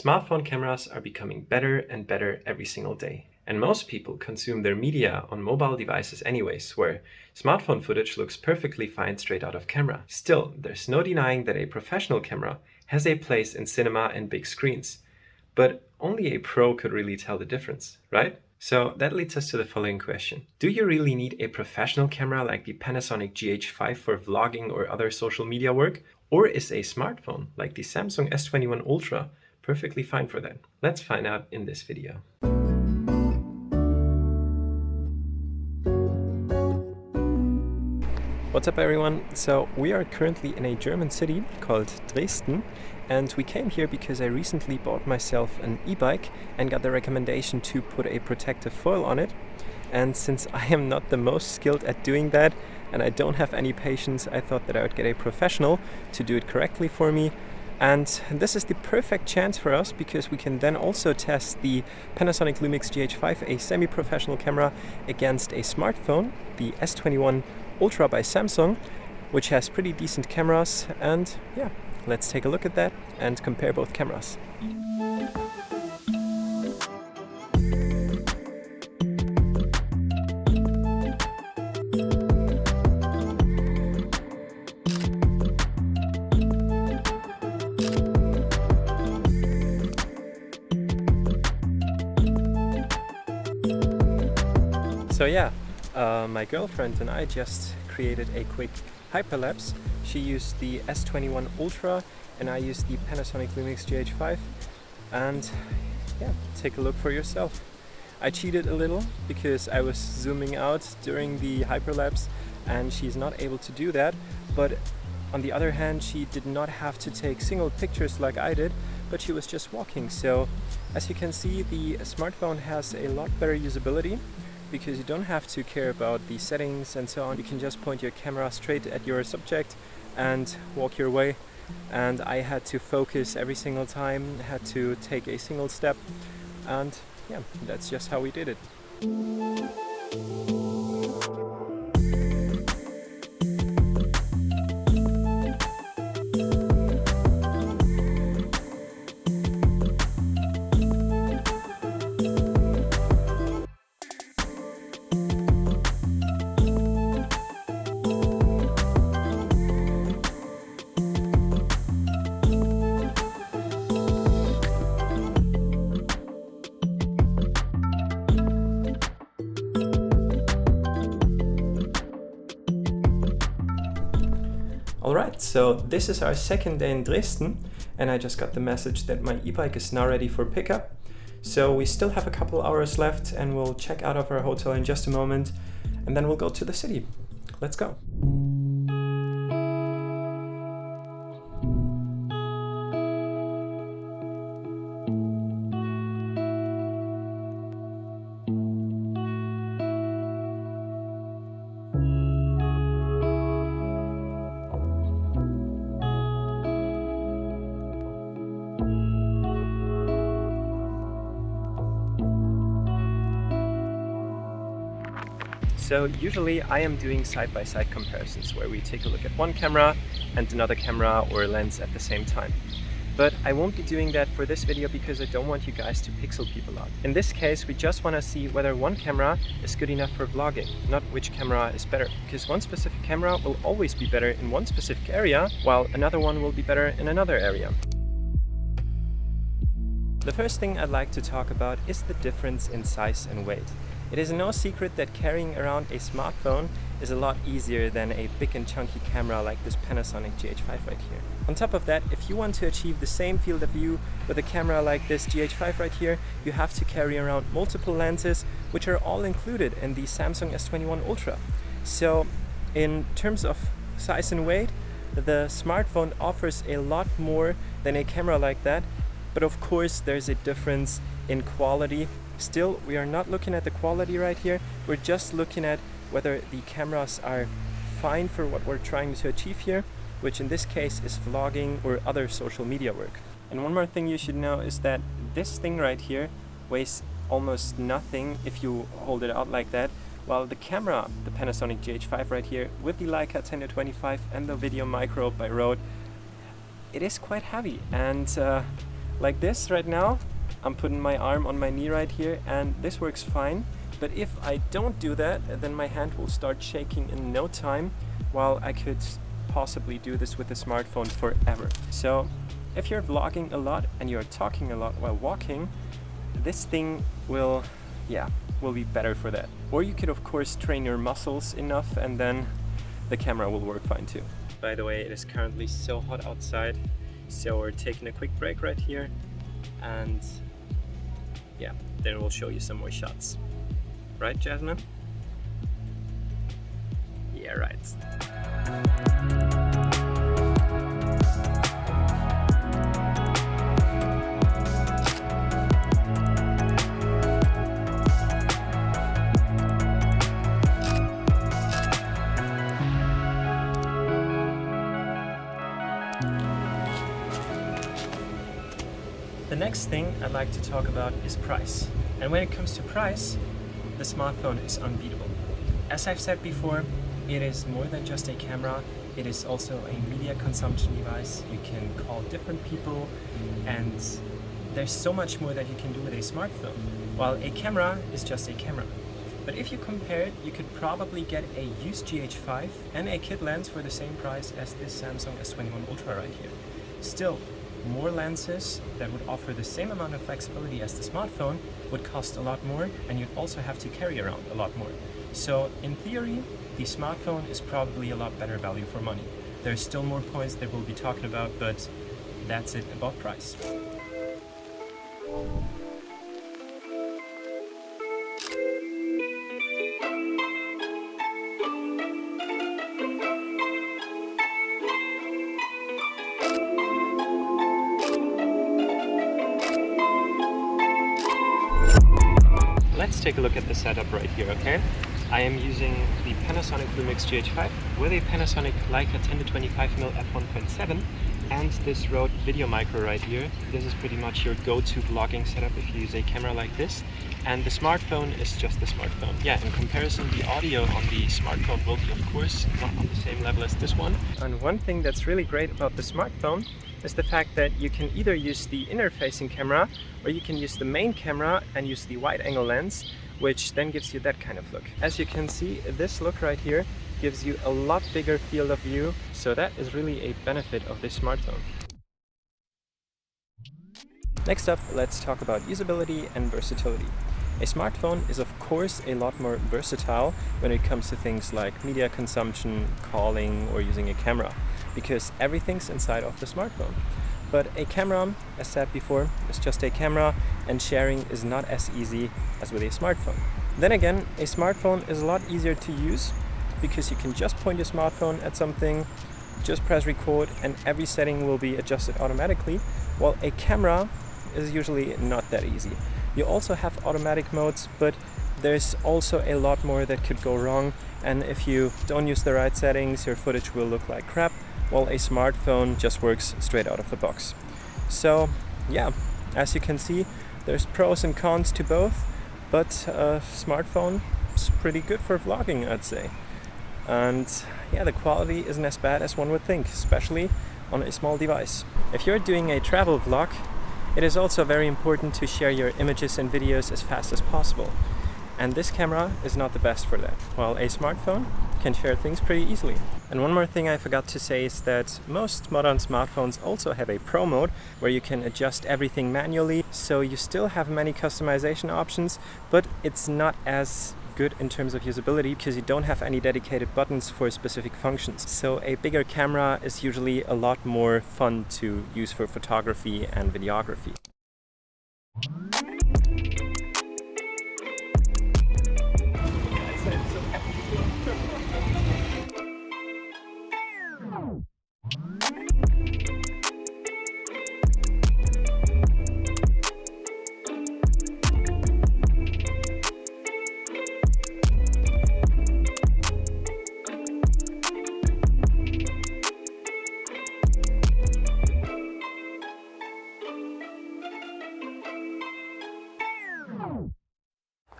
Smartphone cameras are becoming better and better every single day. And most people consume their media on mobile devices anyways, where smartphone footage looks perfectly fine straight out of camera. Still, there's no denying that a professional camera has a place in cinema and big screens. But only a pro could really tell the difference, right? So that leads us to the following question. Do you really need a professional camera like the Panasonic GH5 for vlogging or other social media work? Or is a smartphone like the Samsung S21 Ultra perfectly fine for that? Let's find out in this video. What's up everyone? So we are currently in a German city called Dresden, and we came here because I recently bought myself an e-bike and got the recommendation to put a protective foil on it. And since I am not the most skilled at doing that and I don't have any patience, I thought that I would get a professional to do it correctly for me. And this is the perfect chance for us because we can then also test the Panasonic Lumix GH5, a semi-professional camera, against a smartphone, the S21 Ultra by Samsung, which has pretty decent cameras. And yeah, let's take a look at that and compare both cameras. So yeah, my girlfriend and I just created a quick hyperlapse. She used the S21 Ultra and I used the Panasonic Lumix GH5. And yeah, take a look for yourself. I cheated a little because I was zooming out during the hyperlapse and she's not able to do that. But on the other hand, she did not have to take single pictures like I did, but she was just walking. So as you can see, the smartphone has a lot better usability, because you don't have to care about the settings and so on. You can just point your camera straight at your subject and walk your way. And I had to focus every single time, had to take a single step, and yeah, that's just how we did it. Alright, so this is our second day in Dresden, and I just got the message that my e-bike is now ready for pickup. So we still have a couple hours left and we'll check out of our hotel in just a moment, and then we'll go to the city. Let's go. So usually I am doing side-by-side comparisons where we take a look at one camera and another camera or lens at the same time. But I won't be doing that for this video because I don't want you guys to pixel people out. In this case, we just want to see whether one camera is good enough for vlogging, not which camera is better. Because one specific camera will always be better in one specific area, while another one will be better in another area. The first thing I'd like to talk about is the difference in size and weight. It is no secret that carrying around a smartphone is a lot easier than a big and chunky camera like this Panasonic GH5 right here. On top of that, if you want to achieve the same field of view with a camera like this GH5 right here, you have to carry around multiple lenses, which are all included in the Samsung S21 Ultra. So in terms of size and weight, the smartphone offers a lot more than a camera like that. But of course, there's a difference in quality. Still, we are not looking at the quality right here. We're just looking at whether the cameras are fine for what we're trying to achieve here, which in this case is vlogging or other social media work. And one more thing you should know is that this thing right here weighs almost nothing if you hold it out like that, while the camera, the Panasonic GH5 right here, with the Leica 10-25 and the Video Micro by Rode, it is quite heavy. And Like this right now, I'm putting my arm on my knee right here and this works fine. But if I don't do that, then my hand will start shaking in no time, while I could possibly do this with the smartphone forever. So if you're vlogging a lot and you're talking a lot while walking, this thing will be better for that. Or you could of course train your muscles enough and then the camera will work fine too. By the way, it is currently so hot outside, so we're taking a quick break right here, and yeah, then we'll show you some more shots. Right, Jasmine? Yeah, right. The next thing I'd like to talk about is price. And when it comes to price, the smartphone is unbeatable. As I've said before, it is more than just a camera. It is also a media consumption device. You can call different people, and there's so much more that you can do with a smartphone, while a camera is just a camera. But if you compare it, you could probably get a used GH5 and a kit lens for the same price as this Samsung S21 Ultra right here. Still, more lenses that would offer the same amount of flexibility as the smartphone would cost a lot more, and you'd also have to carry around a lot more. So in theory, the smartphone is probably a lot better value for money. There's still more points that we'll be talking about, but that's it about price. Let's take a look at the setup right here, okay? I am using the Panasonic Lumix GH5 with a Panasonic Leica 10-25mm f1.7 and this Rode Video Micro right here. This is pretty much your go-to vlogging setup if you use a camera like this. And the smartphone is just the smartphone. Yeah, in comparison, the audio on the smartphone will be, of course, not on the same level as this one. And one thing that's really great about the smartphone is the fact that you can either use the inner-facing camera or you can use the main camera and use the wide-angle lens, which then gives you that kind of look. As you can see, this look right here gives you a lot bigger field of view, so that is really a benefit of this smartphone. Next up, let's talk about usability and versatility. A smartphone is of course a lot more versatile when it comes to things like media consumption, calling, or using a camera, because everything's inside of the smartphone. But a camera, as said before, is just a camera, and sharing is not as easy as with a smartphone. Then again, a smartphone is a lot easier to use because you can just point your smartphone at something, just press record, and every setting will be adjusted automatically, while a camera is usually not that easy. You also have automatic modes, but there's also a lot more that could go wrong, and if you don't use the right settings, your footage will look like crap, while a smartphone just works straight out of the box. So yeah, as you can see, there's pros and cons to both, but a smartphone is pretty good for vlogging, I'd say. And yeah, the quality isn't as bad as one would think, especially on a small device. If you're doing a travel vlog, it is also very important to share your images and videos as fast as possible. And this camera is not the best for that, while a smartphone can share things pretty easily. And one more thing I forgot to say is that most modern smartphones also have a Pro mode where you can adjust everything manually, so you still have many customization options, but it's not as good in terms of usability because you don't have any dedicated buttons for specific functions. So a bigger camera is usually a lot more fun to use for photography and videography.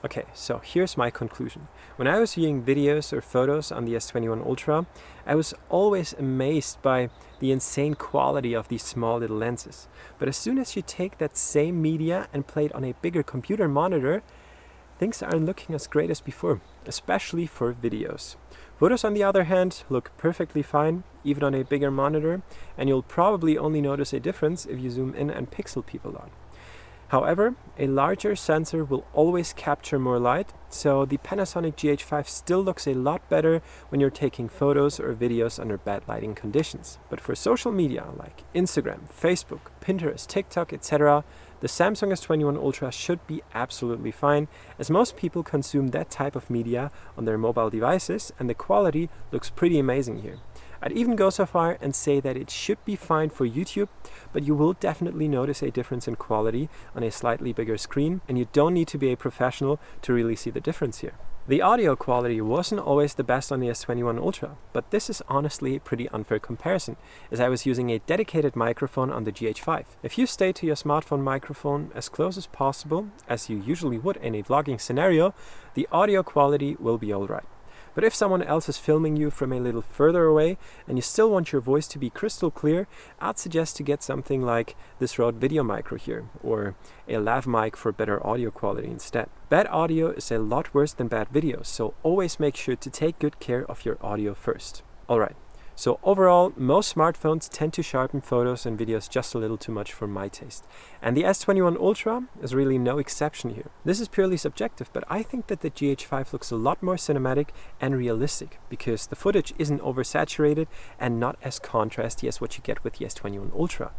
Okay, so here's my conclusion. When I was viewing videos or photos on the S21 Ultra, I was always amazed by the insane quality of these small little lenses. But as soon as you take that same media and play it on a bigger computer monitor, things aren't looking as great as before, especially for videos. Photos, on the other hand, look perfectly fine, even on a bigger monitor, and you'll probably only notice a difference if you zoom in and pixel peep a lot. However, a larger sensor will always capture more light, so the Panasonic GH5 still looks a lot better when you're taking photos or videos under bad lighting conditions. But for social media like Instagram, Facebook, Pinterest, TikTok, etc., the Samsung S21 Ultra should be absolutely fine, as most people consume that type of media on their mobile devices, and the quality looks pretty amazing here. I'd even go so far and say that it should be fine for YouTube, but you will definitely notice a difference in quality on a slightly bigger screen, and you don't need to be a professional to really see the difference here. The audio quality wasn't always the best on the S21 Ultra, but this is honestly a pretty unfair comparison, as I was using a dedicated microphone on the GH5. If you stay to your smartphone microphone as close as possible, as you usually would in a vlogging scenario, the audio quality will be alright. But if someone else is filming you from a little further away and you still want your voice to be crystal clear, I'd suggest to get something like this Rode Video Micro here, or a lav mic for better audio quality instead. Bad audio is a lot worse than bad video, so always make sure to take good care of your audio first. Alright. So overall, most smartphones tend to sharpen photos and videos just a little too much for my taste. And the S21 Ultra is really no exception here. This is purely subjective, but I think that the GH5 looks a lot more cinematic and realistic, because the footage isn't oversaturated and not as contrasty as what you get with the S21 Ultra.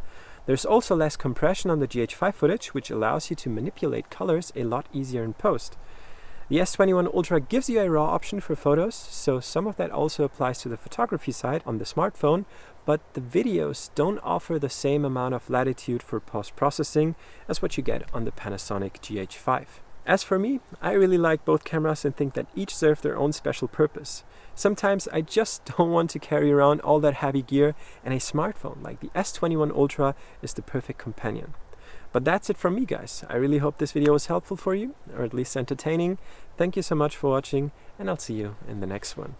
There's also less compression on the GH5 footage, which allows you to manipulate colors a lot easier in post. The S21 Ultra gives you a RAW option for photos, so some of that also applies to the photography side on the smartphone, but the videos don't offer the same amount of latitude for post-processing as what you get on the Panasonic GH5. As for me, I really like both cameras and think that each serve their own special purpose. Sometimes I just don't want to carry around all that heavy gear, and a smartphone like the S21 Ultra is the perfect companion. But that's it from me, guys. I really hope this video was helpful for you, or at least entertaining. Thank you so much for watching, and I'll see you in the next one.